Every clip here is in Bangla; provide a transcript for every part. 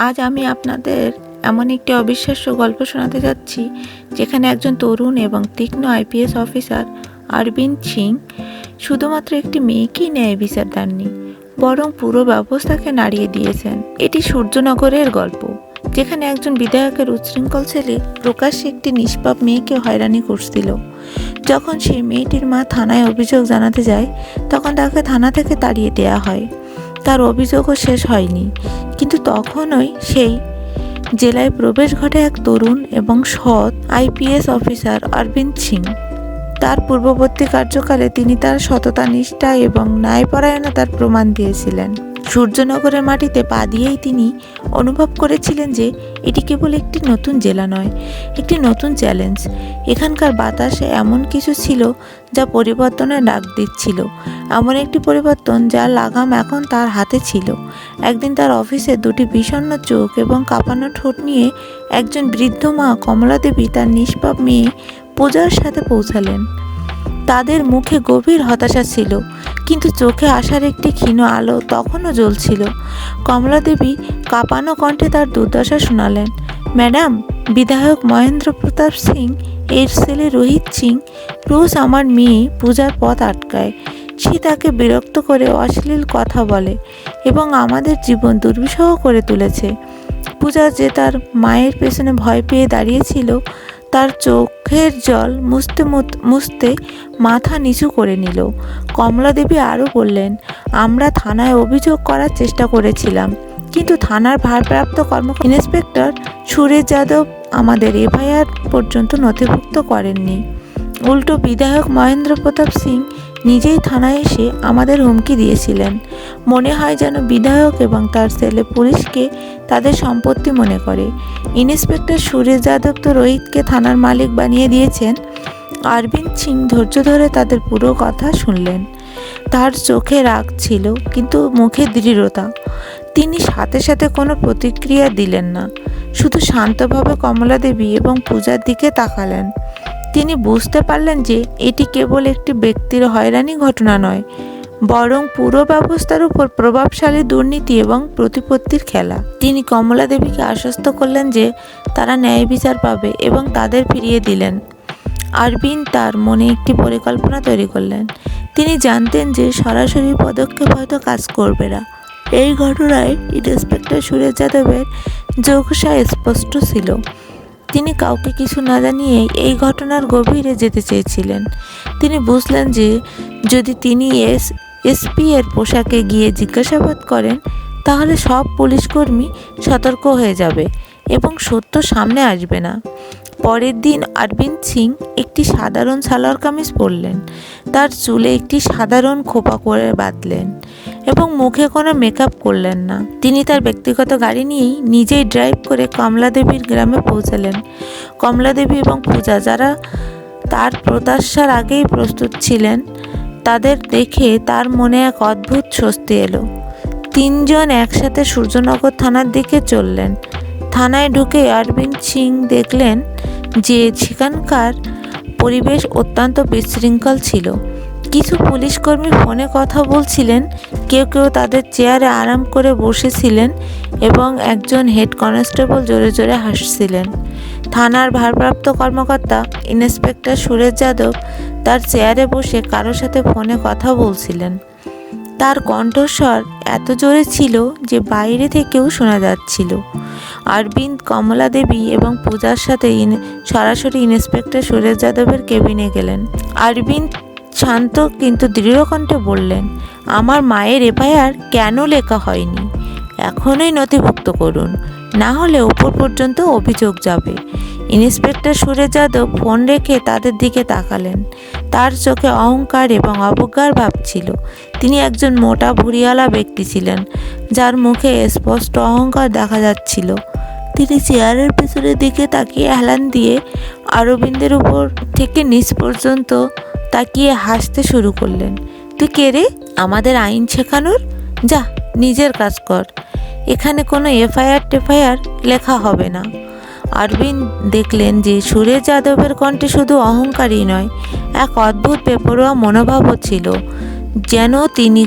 আজ আমি আপনাদের এমন একটি অবিশ্বাস্য গল্প শোনাতে যাচ্ছি যেখানে একজন তরুণ এবং তীক্ষ্ণ আইপিএস অফিসার অরবিন্দ সিং শুধুমাত্র একটি মেয়েকেই ন্যায় বিচার দেননি, বরং পুরো ব্যবস্থাকে নাড়িয়ে দিয়েছেন। এটি সূর্যনগরের গল্প, যেখানে একজন বিধায়কের উচ্ছৃঙ্খল ছেলে প্রকাশ্যে একটি নিষ্পাপ মেয়েকে হয়রানি করছিল। যখন সেই মেয়েটির মা থানায় অভিযোগ জানাতে যায়, তখন তাকে থানা থেকে তাড়িয়ে দেওয়া হয়। তার অভিযোগও শেষ হয়নি, কিন্তু তখনই সেই জেলায় প্রবেশ ঘটে এক তরুণ এবং সৎ আইপিএস অফিসার অরবিন্দ সিং। তার পূর্ববর্তী কার্যকালে তিনি তার সততা, নিষ্ঠা এবং ন্যায়পরায়ণতার প্রমাণ দিয়েছিলেন। সূর্যনগরের মাটিতে পা দিয়েই তিনি অনুভব করেছিলেন যে এটি কেবল একটি নতুন জেলা নয়, একটি নতুন চ্যালেঞ্জ। এখানকার বাতাসে এমন কিছু ছিল যা পরিবর্তনের ডাক দিচ্ছিল, এমন একটি পরিবর্তন যার লাগাম এখন তার হাতে ছিল। একদিন তার অফিসে দুটি বিষণ্ণ চোখ এবং কাঁপানো ঠোঁট নিয়ে একজন বৃদ্ধ মা কমলা দেবী তার নিষ্পাপ মেয়ে পূজার সাথে পৌঁছালেন। তাদের মুখে গভীর হতাশা ছিল, কিন্তু চোখে আসার একটি ক্ষীণ আলো তখনও জ্বলছিল। কমলা দেবী কাঁপানো কণ্ঠে তার দুর্দশা শোনালেন। ম্যাডাম, বিধায়ক মহেন্দ্র প্রতাপ সিং এর ছেলে রোহিত সিং রোজ আমার মেয়ে পূজার পথ আটকায়। সে তাকে বিরক্ত করে অশ্লীল কথা বলে এবং আমাদের জীবন দুর্বিষহ করে তুলেছে। পূজা যে তার মায়ের পেছনে ভয় পেয়ে দাঁড়িয়েছিল, তার চোখের জল মুছতে মুছতে মাথা নিচু করে নিল। কমলা দেবী আরও বললেন, আমরা থানায় অভিযোগ করার চেষ্টা করেছিলাম, কিন্তু থানার ভারপ্রাপ্ত ইন্সপেক্টর সুরেশ যাদব আমাদের এফআইআর পর্যন্ত নথিভুক্ত করেননি। উল্টো বিধায়ক মহেন্দ্র প্রতাপ সিং নিজেই থানায় এসে আমাদের হুমকি দিয়েছিলেন। মনে হয় যেন বিধায়ক এবং তার ছেলে পুলিশকে তাদের সম্পত্তি মনে করে। ইন্সপেক্টর সুরেশ যাদব তো রোহিতকে থানার মালিক বানিয়ে দিয়েছেন। অরবিন্দ সিং ধৈর্য ধরে তাদের পুরো কথা শুনলেন। তার চোখে রাগ ছিল, কিন্তু মুখে দৃঢ়তা। তিনি সাথে সাথে কোনো প্রতিক্রিয়া দিলেন না, শুধু শান্তভাবে কমলা দেবী এবং পূজার দিকে তাকালেন। তিনি বুঝতে পারলেন যে এটি কেবল একটি ব্যক্তির হয়রানি ঘটনা নয়, বরং পুরো ব্যবস্থার উপর প্রভাবশালী দুর্নীতি এবং প্রতিপত্তির খেলা। তিনি কমলা দেবীকে আশ্বস্ত করলেন যে তারা ন্যায় বিচার পাবে এবং তাদের ফিরিয়ে দিলেন। অরবিন্দ তার মনে একটি পরিকল্পনা তৈরি করলেন। তিনি জানতেন যে সরাসরি পদক্ষেপ হয়তো কাজ করবে না। এই ঘটনায় ইন্সপেক্টর সুরেশ যাদবের যোগসা স্পষ্ট ছিল। তিনি কাউকে কিছু না জানিয়েই এই ঘটনার গভীরে যেতে চেয়েছিলেন। তিনি বুঝলেন যে যদি তিনি এসপি এর পোশাকে গিয়ে জিজ্ঞাসাবাদ করেন, তাহলে সব পুলিশকর্মী সতর্ক হয়ে যাবে এবং সত্য সামনে আসবে না। পরের দিন অরবিন্দ সিং একটি সাধারণ সালোয়ার কামিজ পরলেন, তার চুলে একটি সাধারণ খোপা করে বাঁধলেন এবং মুখে কোনো মেকআপ করলেন না। তিনি তার ব্যক্তিগত গাড়ি নিয়েই নিজেই ড্রাইভ করে কমলা দেবীর গ্রামে পৌঁছালেন। কমলা দেবী এবং পূজা, যারা তার প্রত্যাশার আগেই প্রস্তুত ছিলেন, তাদের দেখে তার মনে এক অদ্ভুত স্বস্তি এলো। তিনজন একসাথে সূর্যনগর থানার দিকে চললেন। থানায় ঢুকে অরবিন্দ সিং দেখলেন যে সেখানকার পরিবেশ অত্যন্ত বিশৃঙ্খল ছিল। কিছু পুলিশকর্মী ফোনে কথা বলছিলেন, কেউ কেউ তাদের চেয়ারে আরাম করে বসেছিলেন এবং একজন হেড কনস্টেবল জোরে জোরে হাসছিলেন। থানার ভারপ্রাপ্ত কর্মকর্তা ইন্সপেক্টর সুরেশ যাদব তার চেয়ারে বসে কারোর সাথে ফোনে কথা বলছিলেন। তার কণ্ঠস্বর এত জোরে ছিল যে বাইরে থেকেও শোনা যাচ্ছিল। অরবিন্দ কমলা দেবী এবং পূজার সাথে সরাসরি ইন্সপেক্টর সুরেশ যাদবের কেবিনে গেলেন। অরবিন্দ শান্ত কিন্তু দৃঢ় কণ্ঠে বললেন, আমার মায়ের এফআইআর কেন লেখা হয়নি? এখনই নথিভুক্ত করুন, না হলে উপর পর্যন্ত অভিযোগ যাবে। ইন্সপেক্টর সুরেশ যাদব ফোন রেখে তাদের দিকে তাকালেন। তার চোখে অহংকার এবং অবজ্ঞার ভাব ছিল। তিনি একজন মোটা ভুঁড়িওয়ালা ব্যক্তি ছিলেন, যার মুখে স্পষ্ট অহংকার দেখা যাচ্ছিল। তিনি চেয়ারের পেছনের দিকে তাকিয়ে হেলান দিয়ে অরবিন্দের উপর থেকে নিচ পর্যন্ত তাকিয়ে হাসতে শুরু করলেন। তুই কে রে আমাদের আইন শেখানোর? যা, নিজের কাজ কর। এখানে কোনো এফআইআর লেখা হবে না। অরবিন্দ দেখলেন যে সুরেশ যাদবের কণ্ঠে শুধু অহংকারই নয়, এক অদ্ভুত বেপরোয়া মনোভাবও ছিল, যেন তিনি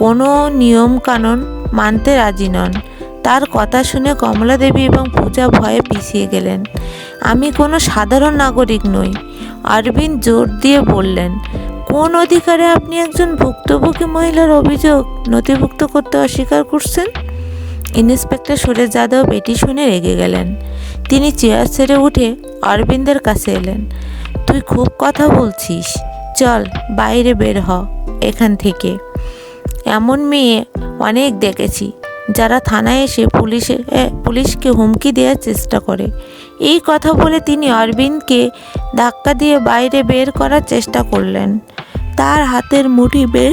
কোনো নিয়মকানুন মানতে রাজি নন। তার কথা শুনে কমলা দেবী এবং পূজা ভয়ে পিছিয়ে গেলেন। আমি কোনো সাধারণ নাগরিক নই, অরবিন্দ জোর দিয়ে বললেন। কোন অধিকারে আপনি একজন ভুক্তভোগী মহিলার অভিযোগ নথিভুক্ত করতে অস্বীকার করছেন? ইন্সপেক্টর সুরেশ যাদব এটি শুনে রেগে গেলেন। তিনি চেয়ার ছেড়ে উঠে অরবিন্দের কাছে এলেন। তুই খুব কথা বলছিস, চল বাইরে বের হ এখান থেকে। এমন মেয়ে অনেক দেখেছি যারা থানায় এসে পুলিশকে হুমকি দেওয়ার চেষ্টা করে। এই কথা বলে তিনি অরবিন্দকে ধাক্কা দিয়ে বাইরে বের করার চেষ্টা করলেন। তার হাতের মুঠি বের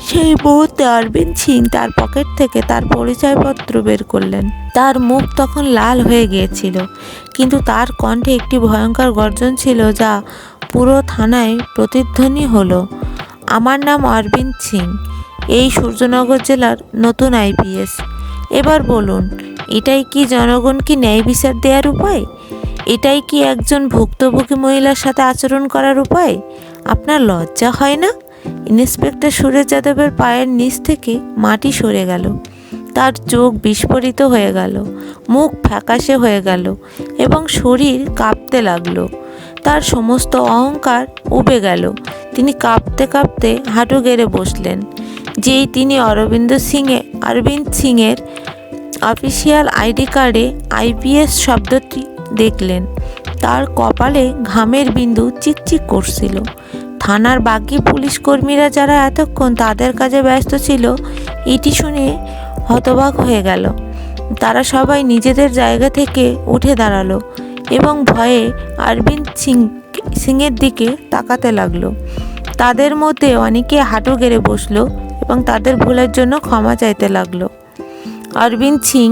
সেই মুহূর্তে অরবিন্দ সিং তার পকেট থেকে তার পরিচয়পত্র বের করলেন। তার মুখ তখন লাল হয়ে গিয়েছিল, কিন্তু তার কণ্ঠে একটি ভয়ঙ্কর গর্জন ছিল যা পুরো থানায় প্রতিধ্বনি হলো। আমার নাম অরবিন্দ সিং, এই সূর্যনগর জেলার নতুন আইপিএস। এবার বলুন, এটাই কি জনগণকে ন্যায় বিচার দেওয়ার উপায়? এটাই কি একজন ভুক্তভোগী মহিলার সাথে আচরণ করার উপায়? আপনার লজ্জা হয় না? ইন্সপেক্টর সুরেশ যাদবের পায়ের নিচ থেকে মাটি সরে গেল। তার চোখ বিস্ফোরিত হয়ে গেল, মুখ ফ্যাকাশে হয়ে গেল এবং শরীর কাঁপতে লাগলো। তার সমস্ত অহংকার উবে গেল। তিনি কাঁপতে কাঁপতে হাঁটু গেড়ে বসলেন। যেই তিনি অরবিন্দ সিংয়ের অফিসিয়াল আইডি কার্ডে আইপিএস শব্দটি দেখলেন, তার কপালে ঘামের বিন্দু চিকচিক করছিল। থানার বাকি পুলিশ কর্মীরা যারা এতক্ষণ তাদের কাজে ব্যস্ত ছিল, এটি শুনে হতবাক হয়ে গেল। তারা সবাই নিজেদের জায়গা থেকে উঠে দাঁড়ালো এবং ভয়ে অরবিন্দ সিংয়ের দিকে তাকাতে লাগলো। তাদের মধ্যে অনেকে হাঁটু গেড়ে বসলো এবং তাদের ভুলের জন্য ক্ষমা চাইতে লাগলো। অরবিন্দ সিং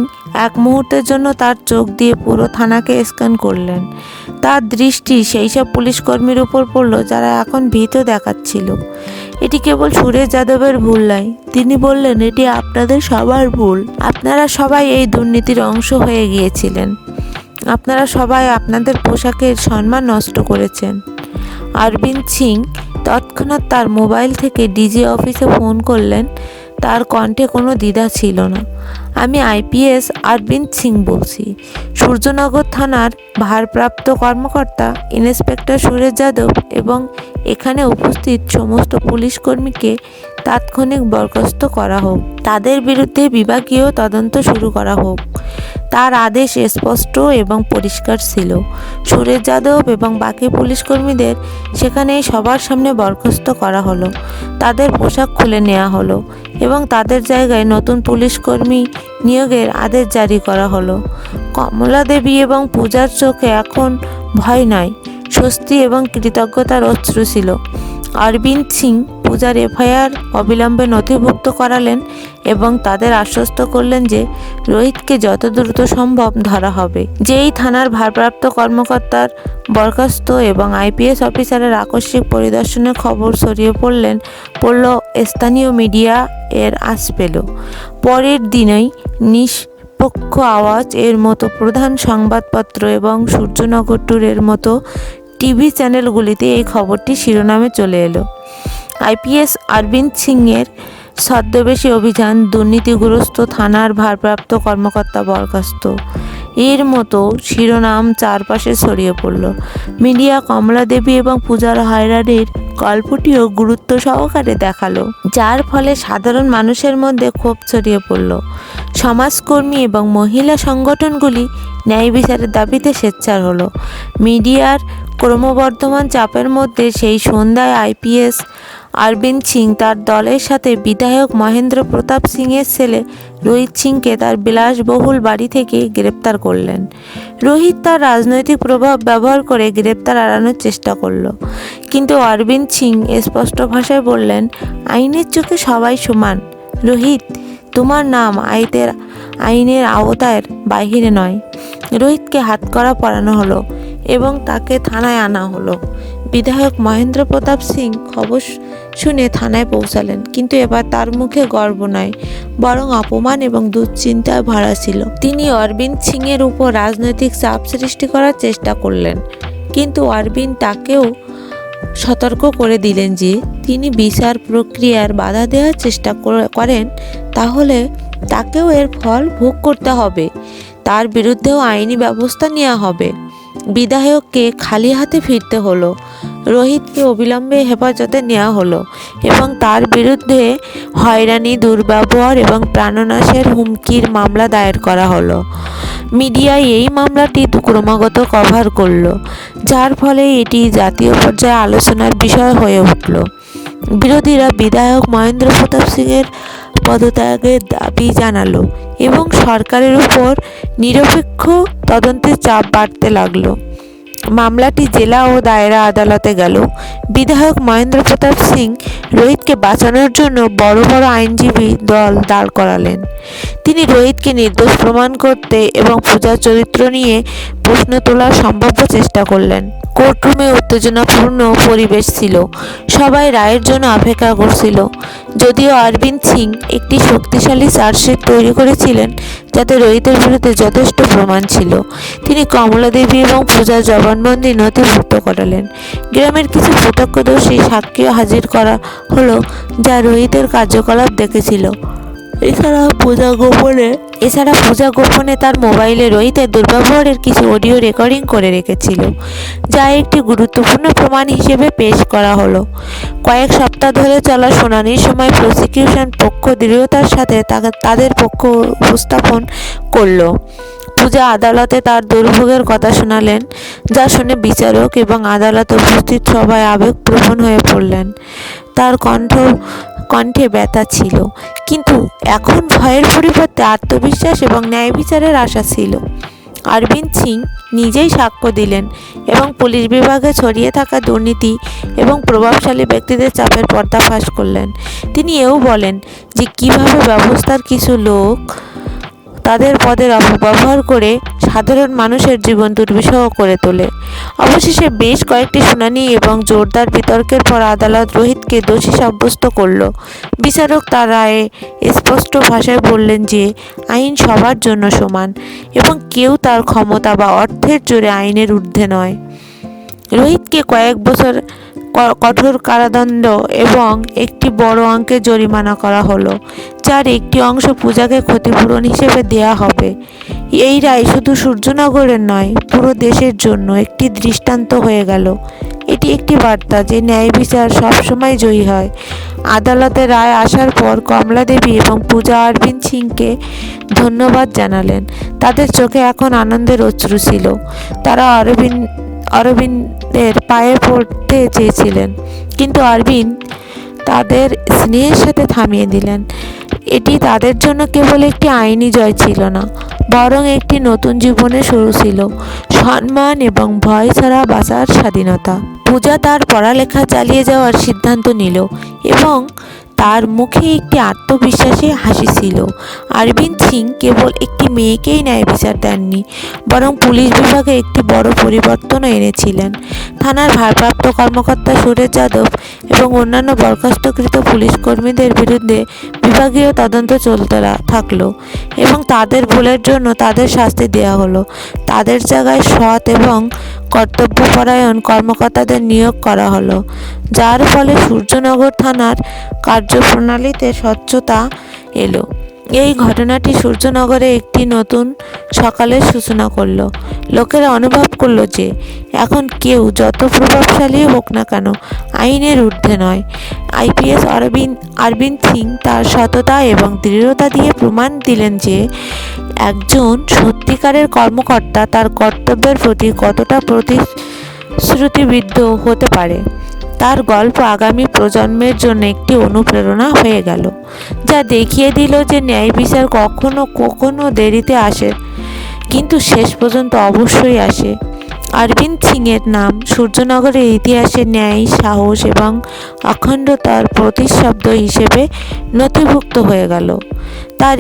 এক মুহূর্তের জন্য তার চোখ দিয়ে পুরো থানাকে স্ক্যান করলেন। তার দৃষ্টি সেই সব পুলিশ কর্মীর উপর পড়ল যারা এখন ভীত দেখাচ্ছিল। এটি কেবল সুরেশ যাদবের ভুল নয়, তিনি বললেন, এটি আপনাদের সবার ভুল। আপনারা সবাই এই দুর্নীতির অংশ হয়ে গিয়েছিলেন। আপনারা সবাই আপনাদের পোশাকের সম্মান নষ্ট করেছেন। অরবিন্দ সিং তৎক্ষণাৎ তার মোবাইল থেকে ডিজি অফিসে ফোন করলেন। তার কণ্ঠে কোনো দ্বিধা ছিল না। আমি আইপিএস অরবিন্দ সিং বলছি, সূর্যনগর থানার ভারপ্রাপ্ত কর্মকর্তা ইন্সপেক্টর সুরেশ যাদব এবং এখানে উপস্থিত সমস্ত পুলিশ কর্মীকে তাৎক্ষণিক বরখাস্ত করা হোক। তাদের বিরুদ্ধে বিভাগীয় তদন্ত শুরু করা হোক। তার আদেশ স্পষ্ট এবং পরিষ্কার ছিল। সুরেশ যাদব এবং বাকি পুলিশ কর্মীদের সেখানে সবার সামনে বরখাস্ত করা হলো। তাদের পোশাক খুলে নেওয়া হলো এবং তাদের জায়গায় নতুন পুলিশ কর্মী নিয়োগের আদেশ জারি করা হলো। কমলা দেবী এবং পূজার চোখে এখন ভয় নয়, স্বস্তি এবং কৃতজ্ঞতার অশ্রু ছিল। অরবিন্দ সিং পূজার এফআইআর অবিলম্বে নথিভুক্ত করালেন এবং তাদের আশ্বস্ত করলেন যে রোহিতকে যত দ্রুত সম্ভব ধরা হবে। যেই থানার ভারপ্রাপ্ত কর্মকর্তার বরখাস্ত এবং আইপিএস অফিসারের আকস্মিক পরিদর্শনের খবর ছড়িয়ে পড়ল স্থানীয় মিডিয়া এর আঁচ পেল। পরের দিনই নিষ্পক্ষ আওয়াজ এর মতো প্রধান সংবাদপত্র এবং সূর্যনগর ট্যুরের মতো টিভি চ্যানেলগুলিতে এই খবরটি শিরোনামে চলে এলো। আইপিএস অরবিন্দ সিংয়ের ছদ্মবেশী অভিযান, দুর্নীতিগ্রস্ত থানার ভারপ্রাপ্ত কর্মকর্তা বরখাস্ত, এর মতো শিরোনাম চারপাশে ছড়িয়ে পড়ল। মিডিয়া কমলা দেবী এবং পূজার হয়রানির গল্পটিও গুরুত্ব সহকারে দেখালো, যার ফলে সাধারণ মানুষের মধ্যে ক্ষোভ ছড়িয়ে পড়ল। সমাজকর্মী এবং মহিলা সংগঠনগুলি ন্যায় বিচারের দাবিতে সোচ্চার হলো। মিডিয়ার ক্রমবর্ধমান চাপের মধ্যে সেই সন্ধ্যায় আইপিএস অরবিন্দ সিং তার দলের সাথে বিধায়ক মহেন্দ্র প্রতাপ সিংয়ের ছেলে রোহিত সিংকে তার বিলাসবহুল বাড়ি থেকে গ্রেপ্তার করলেন। রোহিত তার রাজনৈতিক প্রভাব ব্যবহার করে গ্রেপ্তার এড়ানোর চেষ্টা করল, কিন্তু অরবিন্দ সিং স্পষ্ট ভাষায় বললেন, আইনের চোখে সবাই সমান। রোহিত, তোমার নাম আইনের আওতার বাহিরে নয়। রোহিতকে হাতকড়া পরানো হলো এবং তাকে থানায় আনা হলো। বিধায়ক মহেন্দ্র প্রতাপ সিং খবর শুনে থানায় পৌঁছালেন, কিন্তু এবার তার মুখে গর্ব নয়, বরং অপমান এবং দুশ্চিন্তায় ভরা ছিল। তিনি অরবিন্দ সিংয়ের উপর রাজনৈতিক চাপ সৃষ্টি করার চেষ্টা করলেন, কিন্তু অরবিন্দ তাকেও সতর্ক করে দিলেন যে তিনি বিচার প্রক্রিয়ার বাধা দেওয়ার চেষ্টা করেন তাহলে তাকেও এর ফল ভোগ করতে হবে। তার বিরুদ্ধেও আইনি ব্যবস্থা নেওয়া হবে। বিধায়ককে খালি হাতে ফিরতে হলো। রোহিতকে অবিলম্বে হেফাজতে নেওয়া হলো এবং তার বিরুদ্ধে হয়রানি, দুর্ব্যবহার এবং প্রাণনাশের হুমকির মামলা দায়ের করা হলো। মিডিয়ায় এই মামলাটি ক্রমাগত কভার করলো, যার ফলে এটি জাতীয় পর্যায়ে আলোচনার বিষয় হয়ে উঠল। বিরোধীরা বিধায়ক মহেন্দ্র প্রতাপ সিংয়ের পদত্যাগের দাবি জানালো এবং সরকারের উপর নিরপেক্ষ তদন্তের চাপ বাড়তে লাগলো। মামলাটি জেলা ও দায়রা আদালতে গেল। বিধায়ক মহেন্দ্র প্রতাপ সিং রোহিতকে বাঁচানোর জন্য বড় বড় আইনজীবী দল দাঁড় করালেন। তিনি রোহিতকে নির্দোষ প্রমাণ করতে এবং পূজার চরিত্র নিয়ে প্রশ্ন তোলার সম্ভাব্য চেষ্টা করলেন। কোর্টরুমে উত্তেজনাপূর্ণ পরিবেশ ছিল। সবাই রায়ের জন্য অপেক্ষা করছিল। যদিও অরবিন্দ সিং একটি শক্তিশালী চার্জশিট তৈরি করেছিলেন, যাতে রোহিতের বিরুদ্ধে যথেষ্ট প্রমাণ ছিল, তিনি কমলা দেবী এবং পূজার জবানবন্দি নথিভুক্ত করালেন। গ্রামের কিছু প্রত্যক্ষদর্শী সাক্ষীও হাজির করা হলো, যা রোহিতের কার্যকলাপ দেখেছিল। এছাড়া পূজা গোপনে তার মোবাইলে রোহিতের দুর্ব্যবহারের কিছু অডিও রেকর্ডিং করে রেখেছিল, যা একটি গুরুত্বপূর্ণ প্রমাণ হিসেবে পেশ করা হলো। কয়েক সপ্তাহ ধরে চলা শুনানির সময় প্রসিকিউশন পক্ষ দৃঢ়তার সাথে তাদের পক্ষ উপস্থাপন করল। পূজা আদালতে তার দুর্ভোগের কথা শোনালেন, যা শুনে বিচারক এবং আদালতে উপস্থিত সবাই আবেগপ্রবণ হয়ে পড়লেন। তার কণ্ঠে ব্যথা ছিল, কিন্তু এখন ভয়ের পরিবর্তে আত্মবিশ্বাস এবং ন্যায় বিচারের আশা ছিল। অরবিন্দ সিং নিজেই সাক্ষ্য দিলেন এবং পুলিশ বিভাগে ছড়িয়ে থাকা দুর্নীতি এবং প্রভাবশালী ব্যক্তিদের চাপের পর্দাফাশ করলেন। তিনি এও বলেন যে কীভাবে ব্যবস্থার কিছু লোক তাদের পদের অপব্যবহার করে সাধারণ মানুষের জীবন দুর্বিষহ করে তোলে। অবশেষে বেশ কয়েকটি শুনানি এবং জোরদার বিতর্কের পর আদালত রোহিতকে দোষী সাব্যস্ত করল। বিচারক তার রায়ে স্পষ্ট ভাষায় বললেন যে আইন সবার জন্য সমান এবং কেউ তার ক্ষমতা বা অর্থের জোরে আইনের ঊর্ধ্বে নয়। রোহিতকে কয়েক বছর কঠোর কারাদণ্ড এবং একটি বড় অঙ্কের জরিমানা করা হলো, যার একটি অংশ পূজাকে ক্ষতিপূরণ হিসেবে দেয়া হবে। এই রায় শুধু সূর্যনগরের নয়, পুরো দেশের জন্য একটি দৃষ্টান্ত হয়ে গেল। এটি একটি বার্তা যে ন্যায় বিচার সবসময় জয়ী হয়। আদালতে রায় আসার পর কমলা দেবী এবং পূজা অরবিন্দ সিংকে ধন্যবাদ জানালেন। তাদের চোখে এখন আনন্দের অশ্রু ছিল। তারা অরবিন্দের পায়ে পড়তে চেয়েছিলেন, কিন্তু অরবিন্দ তাদের স্নেহের সাথে থামিয়ে দিলেন। এটি তাদের জন্য কেবল একটি আইনি জয় ছিল না, বরং একটি নতুন জীবনের শুরু ছিল, সম্মান এবং ভয় ছাড়া বাঁচার স্বাধীনতা। পূজা তার পড়ালেখা চালিয়ে যাওয়ার সিদ্ধান্ত নিল এবং তার মুখে একটি আত্মবিশ্বাসী হাসি ছিল। অরবিন্দ সিং কেবল একটি মেয়েকেই ন্যায় বিচার দেননি, বরং পুলিশ বিভাগে একটি বড় পরিবর্তনও এনেছিলেন। থানার ভারপ্রাপ্ত কর্মকর্তা সুরেশ যাদব এবং অন্যান্য বরখাস্তকৃত পুলিশ কর্মীদের বিরুদ্ধে বিভাগীয় তদন্ত চলতে থাকলো এবং তাদের ভুলের জন্য তাদের শাস্তি দেওয়া হলো। তাদের জায়গায় সৎ এবং কর্তব্যপরায়ণ কর্মকর্তাদের নিয়োগ করা হলো, যার ফলে সূর্যনগর থানার কার্যপ্রণালীতে স্বচ্ছতা এলো। এই ঘটনাটি সূর্যনগরে একটি নতুন সকালের সূচনা করল। লোকেরা অনুভব করল যে এখন কেউ যত প্রভাবশালী হোক না কেন আইনের ঊর্ধ্বে নয়। আইপিএস অরবিন্দ সিং তার সততা এবং দৃঢ়তা দিয়ে প্রমাণ দিলেন যে একজন সত্যিকারের কর্মকর্তা তার কর্তব্যের প্রতি কতটা প্রতিশ্রুতিবদ্ধ হতে পারে। তার গল্প আগামী প্রজন্মের জন্য একটি অনুপ্রেরণা হয়ে গেল, যা দেখিয়ে দিল যে ন্যায় বিচার কখনো দেরিতে আসে, কিন্তু শেষ পর্যন্ত অবশ্যই আসে। অরবিন্দ সিংয়ের নাম সূর্যনগরের ইতিহাসে ন্যায়, সাহস এবং অখণ্ডতার প্রতিশব্দ হিসেবে নথিভুক্ত হয়ে গেল। তার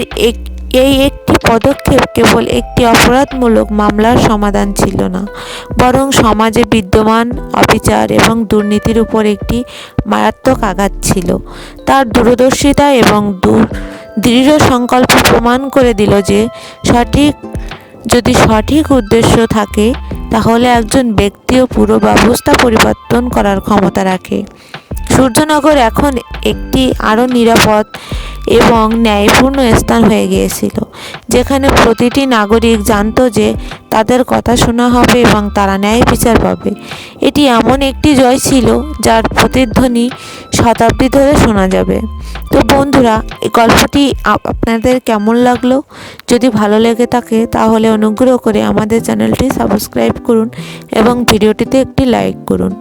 এই একটি পদক্ষেপ কেবল একটি অপরাধমূলক মামলার সমাধান ছিল না, বরং সমাজে বিদ্যমান অবিচার এবং দুর্নীতির উপর একটি মারাত্মক আঘাত ছিল। তার দূরদর্শিতা এবং দৃঢ় সংকল্প প্রমাণ করে দিল যে যদি সঠিক উদ্দেশ্য থাকে, তাহলে একজন ব্যক্তিও পুরো ব্যবস্থা পরিবর্তন করার ক্ষমতা রাখে। সূর্যনগর এখন একটি আরও নিরাপদ, এবং ন্যায়পূর্ণ স্থান হয়ে গিয়েছিল, যেখানে প্রতিটি নাগরিক জানতো যে তাদের কথা শোনা হবে এবং তারা ন্যায় বিচার পাবে। এটি এমন একটি জয় ছিল যার প্রতিধ্বনি শতাব্দী ধরে শোনা যাবে। তো বন্ধুরা, এই গল্পটি আপনাদের কেমন লাগলো? যদি ভালো লেগে থাকে তাহলে অনুগ্রহ করে আমাদের চ্যানেলটি সাবস্ক্রাইব করুন এবং ভিডিওটিতে একটি লাইক করুন।